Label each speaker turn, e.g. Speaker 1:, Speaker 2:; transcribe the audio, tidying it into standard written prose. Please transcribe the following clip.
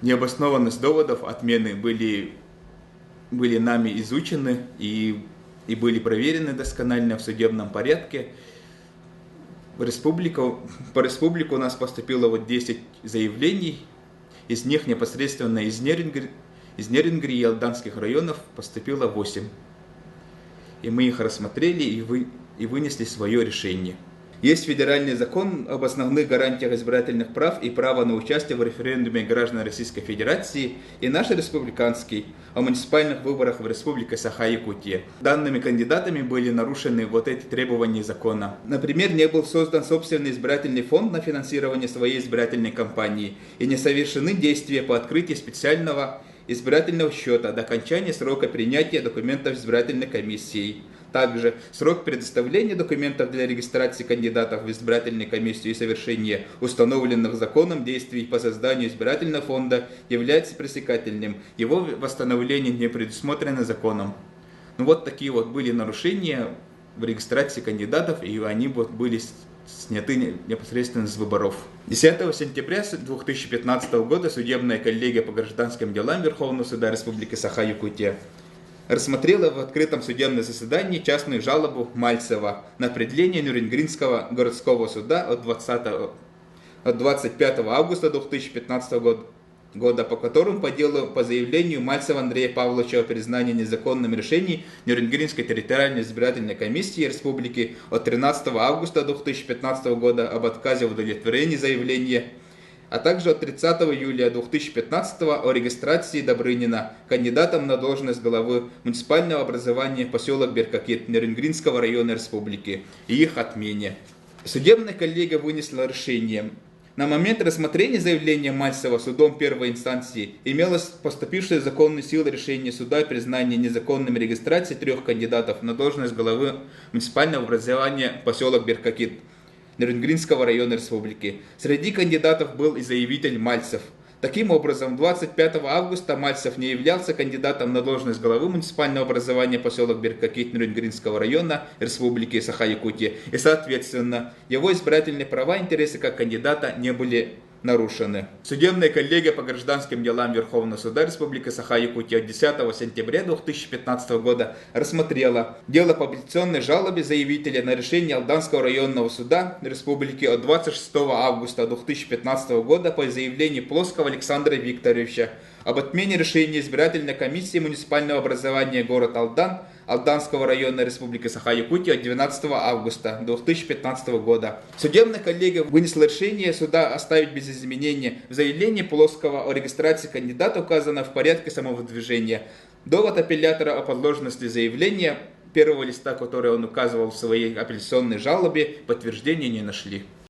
Speaker 1: Необоснованность доводов отмены были нами изучены и были проверены досконально в судебном порядке. По республику у нас поступило 10 заявлений, из них непосредственно из Нерюнгри и Алданских районов поступило 8. И мы их рассмотрели и вынесли свое решение. Есть федеральный закон об основных гарантиях избирательных прав и права на участие в референдуме граждан Российской Федерации и наш республиканский о муниципальных выборах в Республике Саха-Якутия. Данными кандидатами были нарушены эти требования закона. Например, не был создан собственный избирательный фонд на финансирование своей избирательной кампании и не совершены действия по открытию специального избирательного счета до окончания срока принятия документов избирательной комиссией. Также срок предоставления документов для регистрации кандидатов в избирательную комиссию и совершения установленных законом действий по созданию избирательного фонда является пресекательным. Его восстановление не предусмотрено законом. Такие были нарушения в регистрации кандидатов, и они были сняты непосредственно с выборов. 10 сентября 2015 года судебная коллегия по гражданским делам Верховного суда Республики Саха-Якутия рассмотрела в открытом судебном заседании частную жалобу Мальцева на определение Нерюнгринского городского суда от 25 августа 2015 года, по которым по делу по заявлению Мальцева Андрея Павловича о признании незаконным решений Нерюнгринской территориальной избирательной комиссии Республики от 13 августа 2015 года об отказе в удовлетворении заявления, а также от 30 июля 2015 о регистрации Добрынина кандидатом на должность главы муниципального образования поселок Беркакит Нерюнгринского района Республики и их отмене. Судебная коллегия вынесла решение. На момент рассмотрения заявления Мальцева судом первой инстанции имелось поступившее законную силу решение суда о признании незаконным регистрации 3 кандидатов на должность главы муниципального образования поселок Беркакит Нерюнгринского района Республики. Среди кандидатов был и заявитель Мальцев. Таким образом, 25 августа Мальцев не являлся кандидатом на должность главы муниципального образования поселок Беркакит Нерюнгринского района Республики Саха-Якутия, и, соответственно, его избирательные права и интересы как кандидата не были нарушены. Судебная коллегия по гражданским делам Верховного суда Республики Саха-Якутия от 10 сентября 2015 года рассмотрела дело по апелляционной жалобе заявителя на решение Алданского районного суда Республики от 26 августа 2015 года по заявлению Плоского Александра Викторовича об отмене решения избирательной комиссии муниципального образования город Алдан Алданского района Республики Саха-Якутия от 12 августа 2015 года. Судебная коллегия вынесла решение суда оставить без изменения в заявлении Плоского о регистрации кандидата, указано в порядке самовыдвижения. Довод апеллятора о подложности заявления первого листа, который он указывал в своей апелляционной жалобе, подтверждения не нашли.